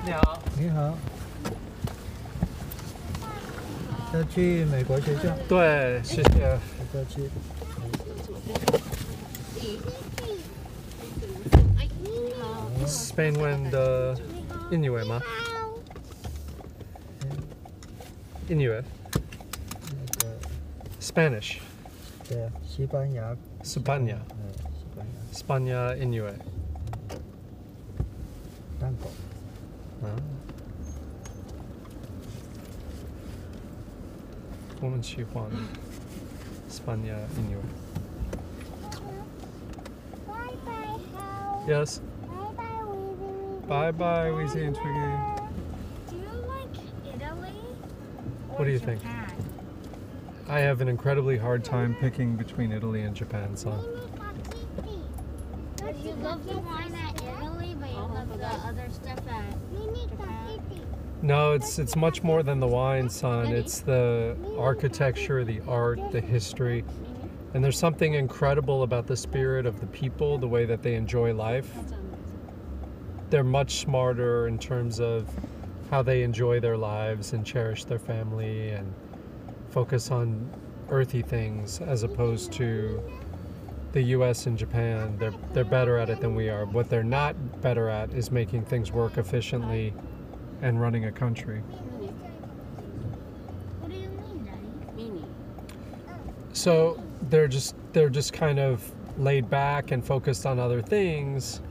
你好。你好，要去美国学校？对，谢谢。要去。 Spain文的印尼文吗？印尼文。那个 Spanish。对啊，西班牙。西班牙。西班牙印尼文。蛋糕。我们喜欢西班牙印尼文。Yes. Bye bye, Weezy and Twiggy. Do you like Italy? What do you think? Japan? I have an incredibly hard time picking between Italy and Japan, so. But you love the wine at Italy, but you love the other stuff at Japan? No, it's much more than the wine, son. It's the architecture, the art, the history. And there's something incredible about the spirit of the people, the way that they enjoy life. They're much smarter in terms of how they enjoy their lives and cherish their family and focus on earthy things as opposed to the US and Japan. They're better at it than we are. What they're not better at is making things work efficiently and running a country. What do you mean, Daddy? So they're just kind of laid back and focused on other things,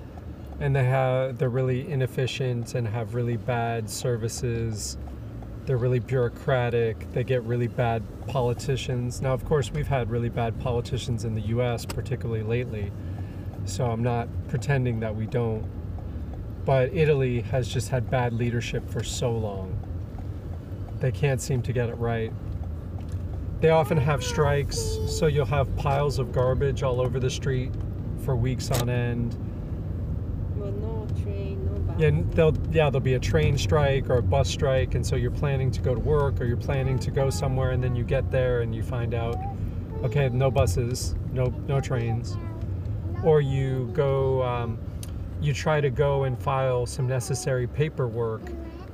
and they're really inefficient and have really bad services. They're really bureaucratic. They get really bad politicians. Now, of course, we've had really bad politicians in the US, particularly lately, so I'm not pretending that we don't. But Italy has just had bad leadership for so long. They can't seem to get it right. They often have strikes, so you'll have piles of garbage all over the street for weeks on end. Well, no train, no bus. There'll be a train strike or a bus strike, and so you're planning to go to work or you're planning to go somewhere, and then you get there and you find out, okay, no buses, no trains. Or you go, you try to go and file some necessary paperwork,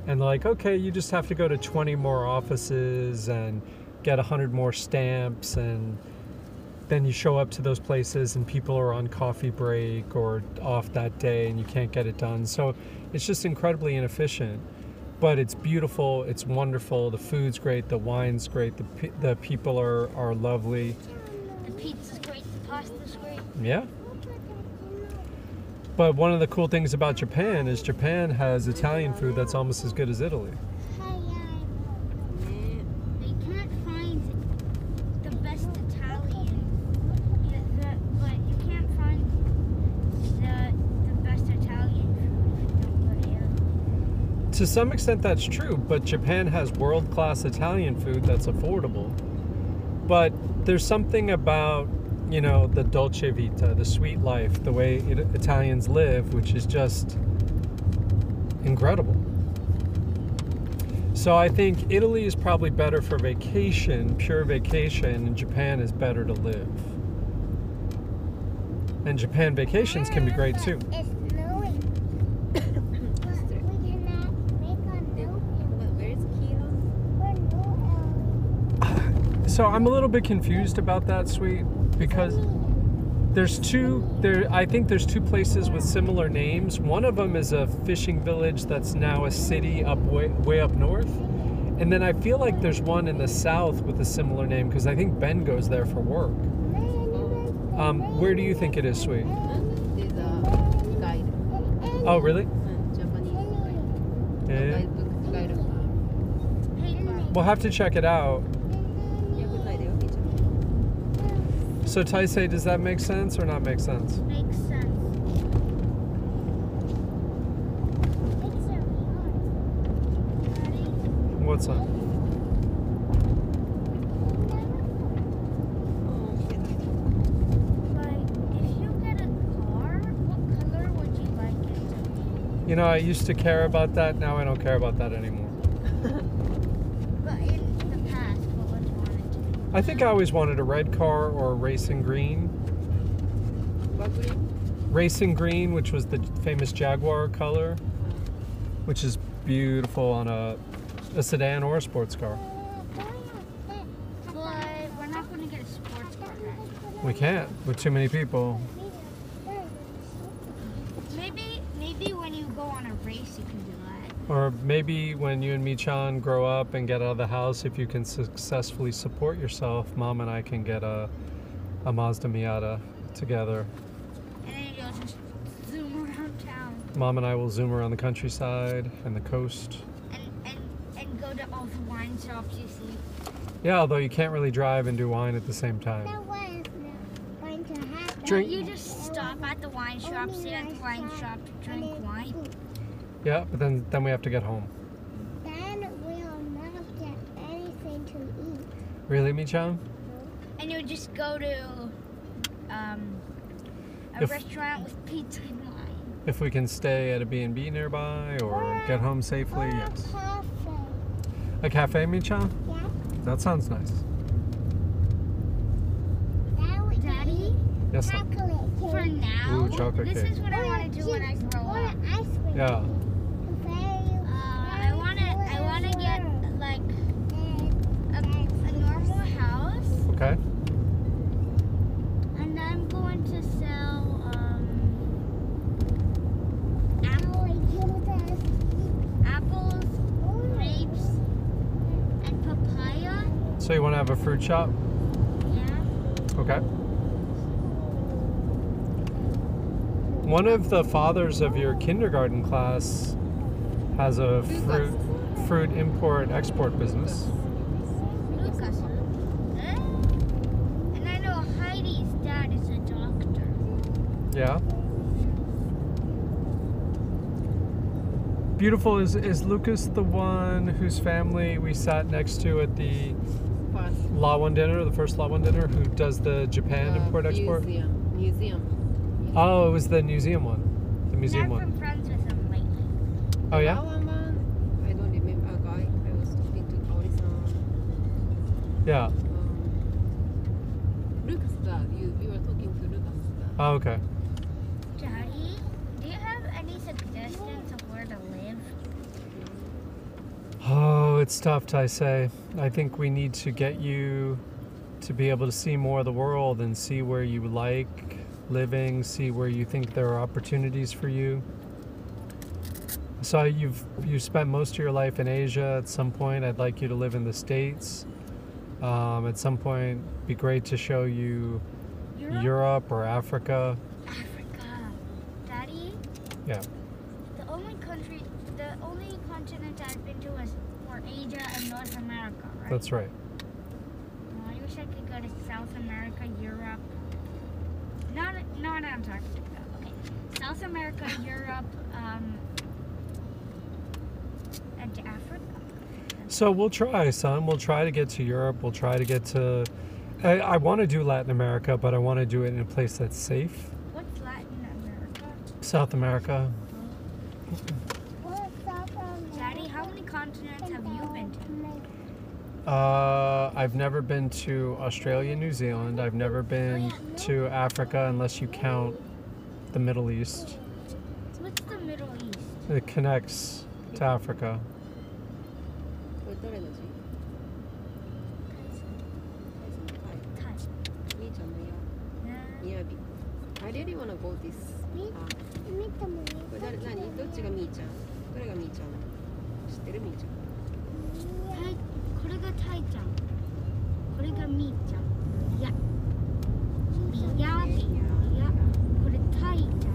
and they're like, okay, you just have to go to 20 more offices and get 100 more stamps, and then you show up to those places and people are on coffee break or off that day and you can't get it done. So it's just incredibly inefficient, but it's beautiful, it's wonderful, the food's great, the wine's great, the people are lovely. The pizza's great, the pasta's great. Yeah. But one of the cool things about Japan is Japan has Italian food that's almost as good as Italy. They can't find the best Italian, but you can't find the best Italian food if you don't go to Italy. To some extent that's true, but Japan has world-class Italian food that's affordable. But there's something about, you know, the dolce vita, the sweet life, the way Italians live, which is just incredible. So I think Italy is probably better for vacation, pure vacation, and Japan is better to live. And Japan vacations can be great too. It's snowing. We cannot make a Where's Kilo? So I'm a little bit confused about that, Sweet, because I think there's two places with similar names. One of them is a fishing village that's now a city way up north. And then I feel like there's one in the south with a similar name because I think Ben goes there for work. Where do you think it is, Sweet? There's a guide. Oh, really? Japanese guide. Yeah. Guidebook, guide of We'll have to check it out. So Taisei, does that make sense or not make sense? Makes sense. What's up? Like, if you get a car, what color would you like it to be? You know, I used to care about that. Now I don't care about that anymore. But in the past, what would you want it to be? I think I always wanted a red car or a racing green. What green? Racing green, which was the famous Jaguar color, which is beautiful on a sedan or a sports car. But we're not going to get a sports car then. We can't with too many people. Maybe when you go on a race, you can do that. Or maybe when you and Michan grow up and get out of the house, if you can successfully support yourself, Mom and I can get a Mazda Miata together. And then you'll just zoom around town Mom and I will zoom around the countryside and the coast. and go to all the wine shops you see. Yeah, although you can't really drive and do wine at the same time. Going to happen. Drink- You just stop at the wine shop, sit at the wine shop, drink wine. Yeah, but then we have to get home. Then we'll not get anything to eat. Really, Michan? And you just go to a If- restaurant with pizza and wine. If we can stay at a B&B nearby or get home safely, yes. A cafe, Michan? Yeah. That sounds nice. Daddy, Yes, son. for now, Ooh, chocolate this cake. is what I want to do when I grow up. Yeah. I want to get like a normal house, Okay. and I'm going to sell apples, grapes, and papaya. So you want to have a fruit shop? Yeah. Okay. One of the fathers of your kindergarten class has a fruit import-export business. Lucas. And I know Heidi's dad is a doctor. Yeah. Beautiful. Is Lucas the one whose family we sat next to at the First, Lawan dinner, the first Lawan dinner, who does the Japan import-export? Museum. Oh, it was the museum one. The museum I've one. been friends with him lately. Oh, yeah? I don't remember a guy. I was talking to Kaori-san. Yeah. Lucas dad. You were talking to Lucas dad. Oh, okay. Daddy, do you have any suggestions of where to live? Oh, it's tough, Taisei. I think we need to get you to be able to see more of the world and see where you like living, see where you think there are opportunities for you. So you've spent most of your life in Asia. At some point, I'd like you to live in the States. At some point, it'd be great to show you Europe or Africa. Africa. Daddy, Yeah. the only continent I've been to was for Asia and North America, right? That's right. Oh, I wish I could go to South America, Europe. Not Antarctica. Okay. South America, Europe, and Africa. So we'll try, son. We'll try to get to Europe. We'll try to get to... I want to do Latin America, but I want to do it in a place that's safe. What's Latin America? South America. Daddy, how many continents have you been to? I've never been to Australia, New Zealand. I've never been to Africa unless you count the Middle East. What's the Middle East? It connects to Africa. これ誰の字？Thai. 兄ちゃんのや。みやび。I really wanna go this. これ誰？何？どっちがみーちゃん？どれがみーちゃん？知ってるみーちゃん？タイ、これがタイちゃん。これがみーちゃん。いや。みやび。いや。これタイちゃん。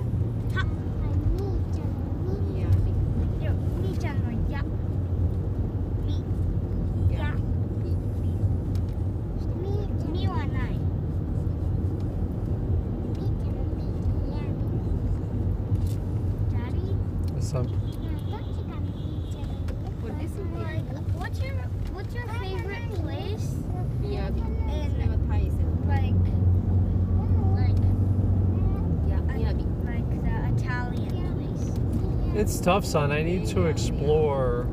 た。みやび。いや、みーちゃんのや。み。や。みはない。Daddy? So, For this Like, what's your favorite place? みやび。 And それはタイ線。 like いや、みやび。 like the Italian place. it's tough, son. I need to explore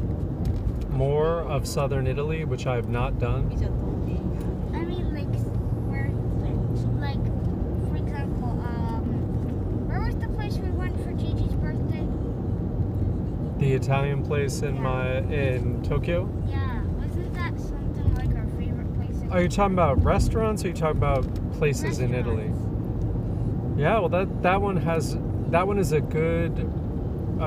more of southern Italy, which I have not done. みーちゃん飛んでいいや。 I mean, like where, like for example, where was the place we went for Gigi's birthday? The Italian place in Tokyo. Yeah, wasn't that something like our favorite place? Are you talking about restaurants or are you talking about places in Italy? Yeah, well that one is a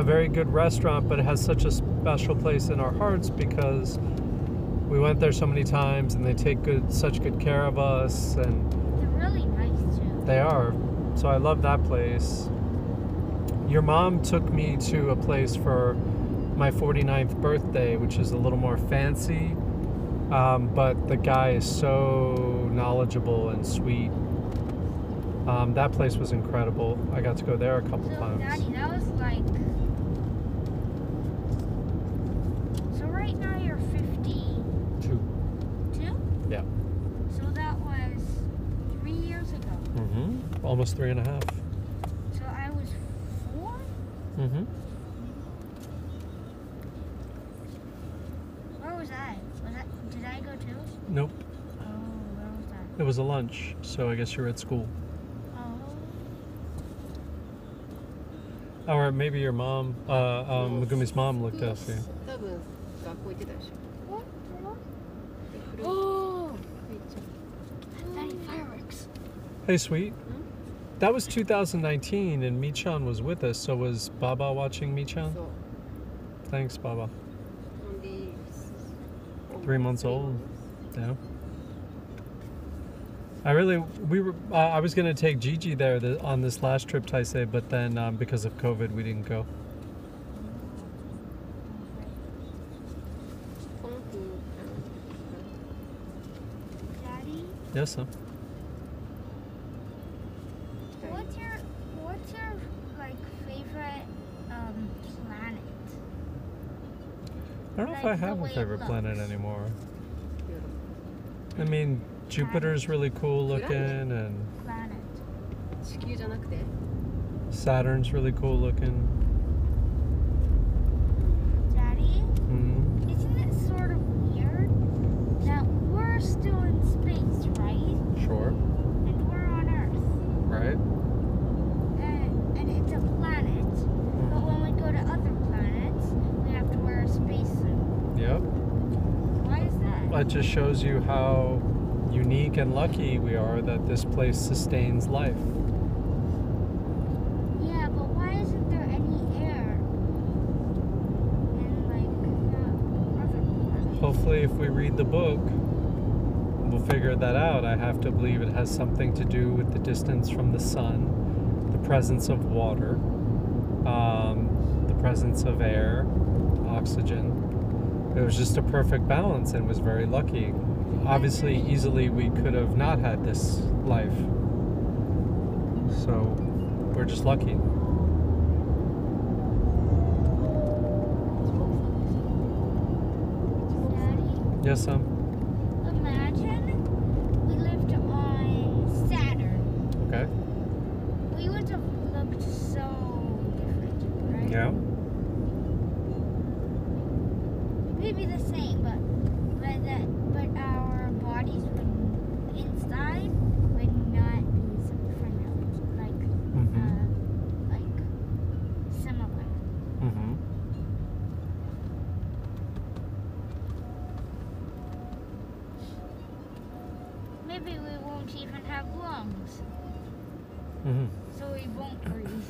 very good restaurant, but it has such a special place in our hearts because we went there so many times and they take such good care of us, and They're really nice too. they are. So I love that place. Your mom took me to a place for my 49th birthday, which is a little more fancy, but the guy is so knowledgeable and sweet. That place was incredible. I got to go there a couple So, times. Daddy, that was like. So right now you're 52. Yeah. So that was 3 years ago. Mm-hmm. Almost 3.5. So I was 4. Mm-hmm. Where was I? Did I go too? Nope. Oh, where was that? It was a lunch, so I guess you were at school. Oh. Or maybe your mom, Megumi's mom looked after you. 多分学校行ってたでしょ。 Oh. Daddy, fireworks. Hey, sweet. That was 2019, and Michan was with us. So was Baba watching Michan? そう。 Thanks, Baba. Only 3 months old. Yeah. I was gonna take Gigi there on this last trip, Taisei, but then because of COVID, we didn't go. この子 Daddy, Yes, sir. what's your like favorite planet? I don't know if Like I the have a way it favorite planet looks. anymore. I mean, Jupiter's really cool looking, and Planet. 地球じゃなくて Saturn's really cool looking. Daddy, Hmm. isn't it sort of weird that we're still in space, right? Sure. And we're on Earth. Right? And it's a planet. But when we go to other planets, we have to wear a spacesuit. Yep. Why is that? That just shows you how unique and lucky we are that this place sustains life. Yeah, but why isn't there any air? And like other planets? Hopefully, if we read the book, we'll figure that out. I have to believe it has something to do with the distance from the sun, the presence of water, the presence of air, oxygen. It was just a perfect balance and was very lucky. Obviously, easily we could have not had this life. So, we're just lucky. Daddy, Yes, imagine we lived on Saturn. Okay. We would have looked so different, right? Yeah. Maybe the same, but our bodies would inside would not be like similar. Mm-hmm. Maybe we won't even have lungs, Mm-hmm. so we won't breathe.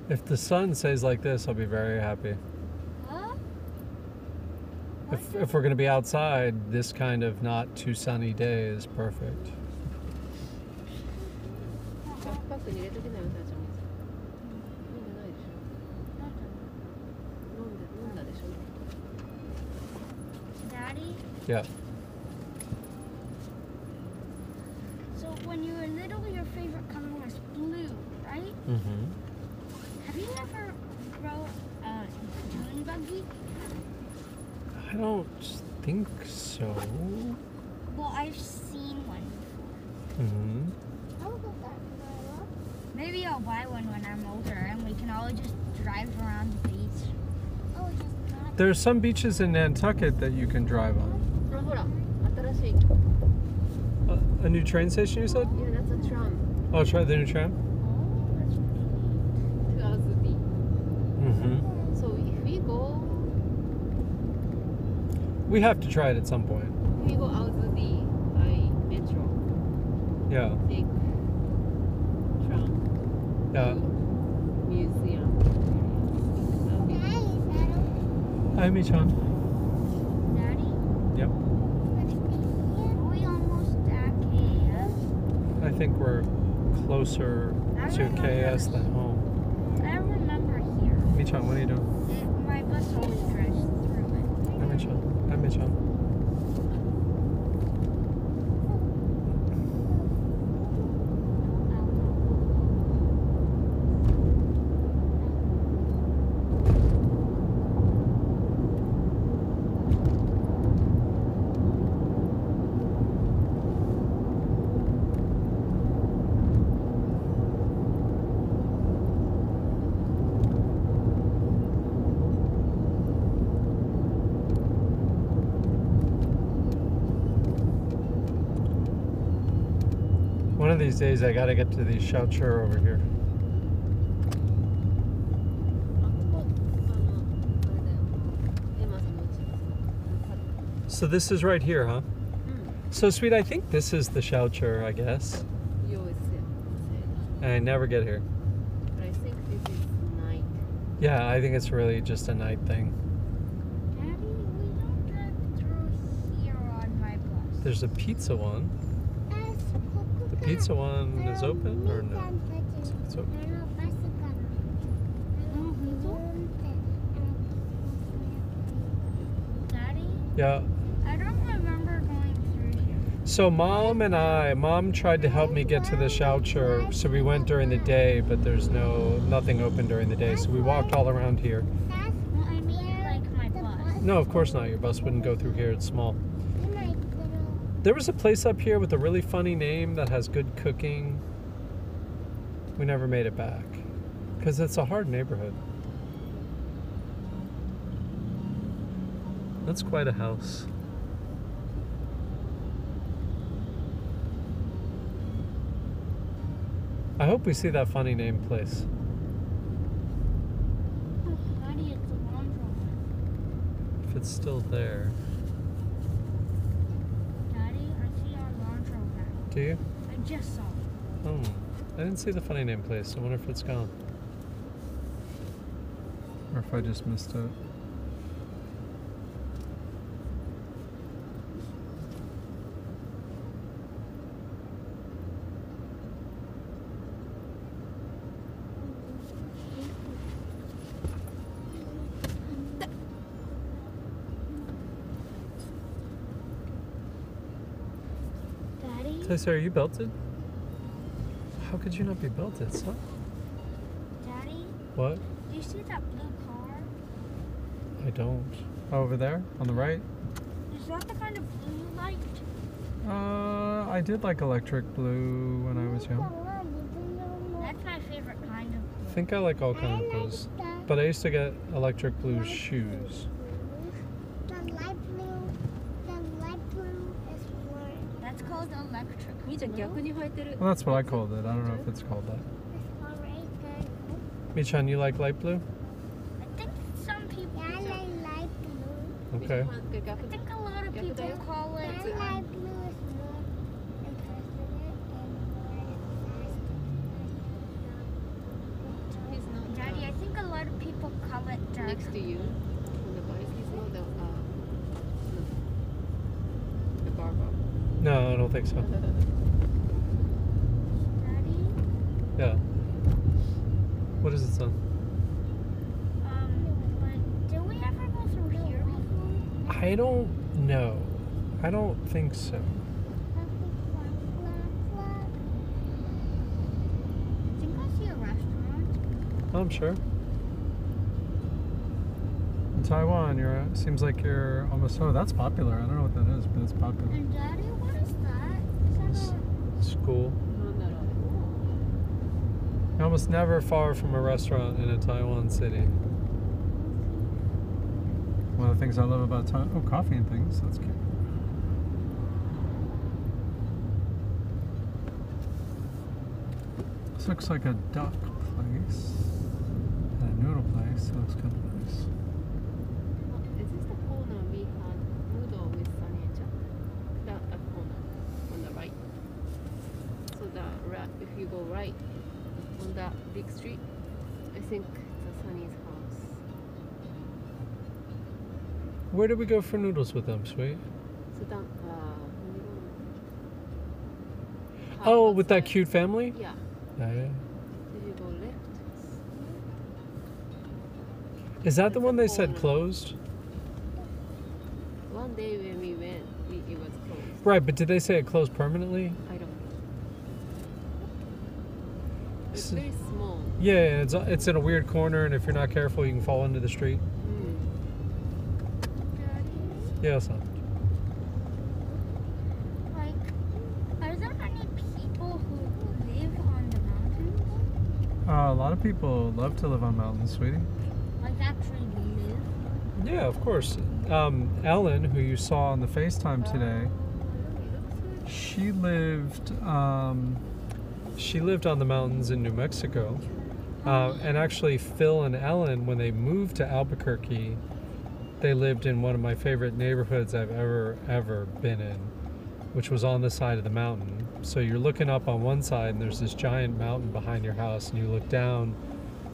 If the sun stays like this, I'll be very happy. Huh? If we're going to be outside, this kind of not too sunny day is perfect. バックパックに入れとけないよ、たちゃん。飲んでないでしょ。飲んだでしょ。 Daddy, Yeah. so when you were little, your favorite color was blue, right? Mm-hmm. Have you ever rode a dune buggy? I don't think so. Well, I've seen one before. Mm-hmm. Maybe I'll buy one when I'm older and we can all just drive around the beach. Oh, just not. There's some beaches in Nantucket that you can drive on. ほら、新しい。A new train station, you said? Yeah, that's a tram. Oh, try the new tram? Oh, that's neat. To Azubi. Mm-hmm. So if we go, We have to try it at some point. Azubi by metro, Yeah. take tram Yeah. museum. That'll be Hi, Michan. Daddy, Yep. are we almost at KS? I think we're closer to KS than home. I remember here. Michan, what are you doing? My bus always drives through it. Hi, Michan. Hi, Michan. One of these days, I gotta get to the Xiaochur over here. So this is right here, huh? So sweet, I think this is the Xiaochur, I guess. You always say And I never get here. but I think this is night. Yeah, I think it's really just a night thing. Daddy, we don't drive through here on my bus. There's a pizza one. The pizza one is open or no? It's open. Daddy, Yeah. I don't remember going through here. So Mom tried to help me get to the Xiaochur, so we went during the day, but there's nothing open during the day, so we walked all around here. Well, I mean, like my bus. No, of course not. Your bus wouldn't go through here. It's small. There was a place up here with a really funny name that has good cooking. We never made it back because it's a hard neighborhood. That's quite a house. I hope we see that funny name place. Oh, Daddy, it's a laundromat. If it's still there. Daddy, I see our laundromat. Do you? I just saw it. Oh, I didn't see the funny name place. I wonder if it's gone. Or if I just missed it. Daddy? Tyson, are you belted? How could you not be belted, son? Daddy? What? Do you see that blue car? I don't. Oh, over there? On the right? Is that the kind of blue you liked? I did like electric blue when I was young. That's my favorite kind of I blue. think I like all kinds of blues. But I used to get electric blue shoes. That's called electric. みーちゃん逆に履いてる。 Well, that's what I called it. I don't know if it's called that. Michan, you like light blue? I think some people do. Okay. I think a lot of people call it He's not Daddy, I think a lot of people call it dark. next to you on the bike. He's not the barber. No, I don't think so. Daddy, Yeah. What is it, son? but did we ever go through here before? I don't know. I don't think so. I think I see a restaurant. I'm sure. In Taiwan, seems like you're almost. Oh, that's popular. I don't know what that is, but it's popular. And Daddy, what is that? Is that School. なんだろう。You're almost never far from a restaurant in a Taiwan city. One of the things I love about Taiwan... Oh, coffee and things. That's cute. This looks like a duck place. And a noodle place. That looks kind of nice. Is this the corner we had noodle with Sunny and Jack? That corner on the right. So if you go right on that big street, I think the Sunny's house. Where did we go for noodles with them, sweet? So that Oh, with that cute family? Yeah. Yeah. If you go left. Is that the It's one a they said corner. closed? One day when we went, it was closed. Right, but did they say it closed permanently? I don't know. It's S- very small. Yeah, it's in a weird corner, and if you're not careful, you can fall into the street. Yeah, son. Like, are there any people who live on the mountains? A lot of people love to live on mountains, sweetie. Like, actually live? Yeah, of course. Ellen, who you saw on the FaceTime today, she lived on the mountains in New Mexico. And actually, Phil and Ellen, when they moved to Albuquerque, they lived in one of my favorite neighborhoods I've ever been in, which was on the side of the mountain. So you're looking up on one side, and there's this giant mountain behind your house, and you look down,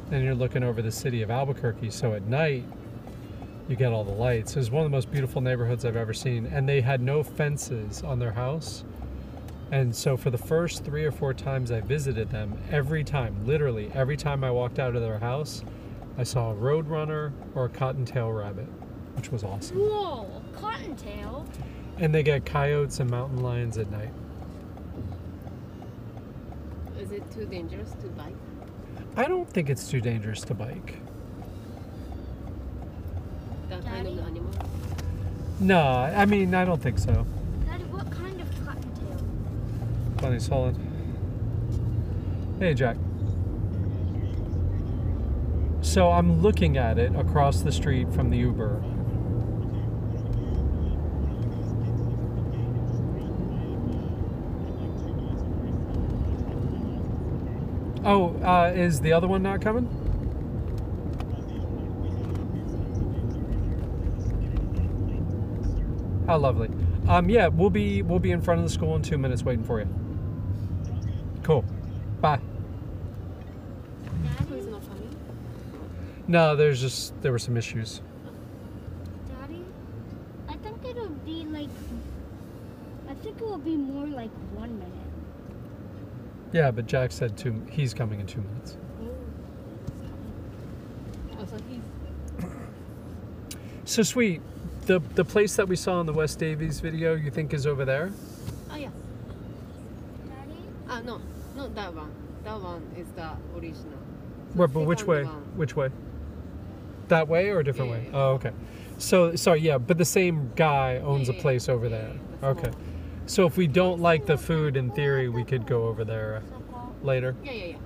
and you're looking over the city of Albuquerque. So at night, you get all the lights. It was one of the most beautiful neighborhoods I've ever seen, and they had no fences on their house. And so for the first 3 or 4 times I visited them, literally every time I walked out of their house, I saw a roadrunner or a cottontail rabbit, which was awesome. Whoa, cottontail? And they get coyotes and mountain lions at night. Is it too dangerous to bike? I don't think it's too dangerous to bike. That kind of Daddy? animal? No, I mean, I don't think so. Daddy, what kind of cottontail? Funny, solid. Hey, Jack. So I'm looking at it across the street from the Uber. Oh, is the other one not coming? How lovely. Yeah, we'll be in front of the school in 2 minutes waiting for you. Cool. Bye. Who is not coming? No, there were some issues. Daddy, I think it'll be like, I think it will be more like 1 minute. Yeah, but Jack said he's coming in 2 minutes. Oh, so he's... So sweet. The place that we saw in the West Davies video, you think is over there? Oh, yeah. Daddy? No, not that one. That one is the original. Where, but which second way? one. Which way? That way or a different Yeah, way? yeah, Oh, okay. So, sorry, yeah, but the same guy owns Yeah, a yeah, place yeah. over Yeah, there. yeah, the Okay. small one. So if we don't like the food, in theory, we could go over there later. Yeah, yeah, yeah.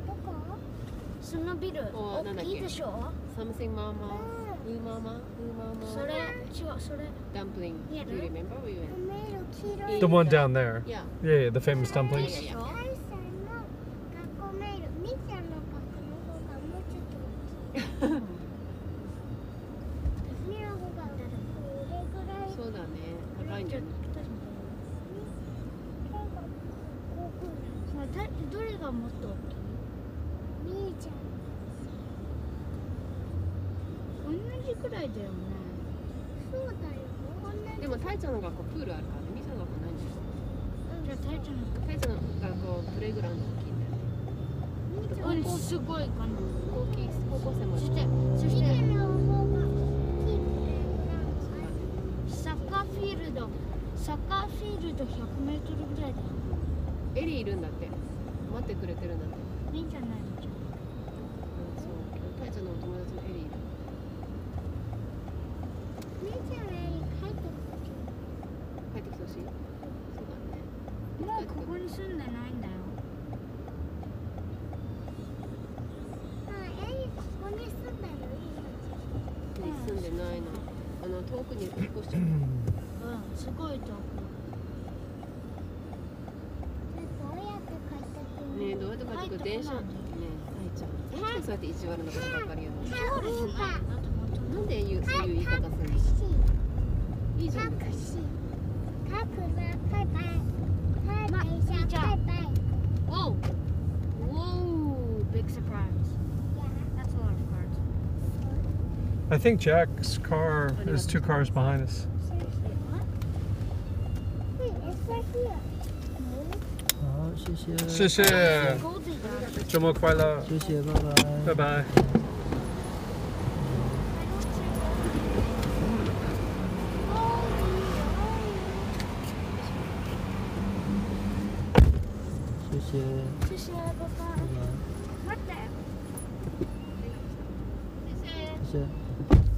そのビル、おなんだっけ大きいでしょ Something mama, woo mama, woo mama. それ、違う、それ。 Dumpling. Yeah, Do you remember we went? The one down there. Yeah. Yeah, the famous dumplings. Yeah, yeah, yeah. 大さんの学校メール、みーちゃんの学校の方がもうちょっと大きい。私の方がこれぐらい。そうだね。高いんじゃない？どれがもっと大きい？みーちゃん。同じくらいだよね。そうだよ。でもタイちゃんの学校プールあるからね。ミサの学校ないんだよ。じゃあタイちゃんのタイちゃんの学校プレイグラウンド大きいんだよね。すごいかな。高校生もそしてサッカーフィールド100メートルぐらいだよ。エリーいるんだって。待ってくれてるんだって。いいんじゃないの？そう。タイちゃんのお友達のエリーいる。みーちゃんのエリ帰って帰ってきてほしい。そうだね。もうここに住んでないんだよ。遠くに引っ越しちゃう。うんすごい遠く。ねえ、どうやって帰ってくる電車。ねえ、愛ちゃん。どうしてそうやって意地悪なことばっかり言うの。そうじゃないなと思った。なんでそういう言い方するの。いいじゃん。Whoa! Whoa! Big surprise. That's a lot of cards. I think Jack's car is 2 cars behind us. Seriously, what? Wait, it's right here. 好，谢谢，谢谢， Goldie got 周末快乐，谢谢，拜拜，拜拜。谢谢，谢谢，爸爸。拜拜， What the? 谢谢。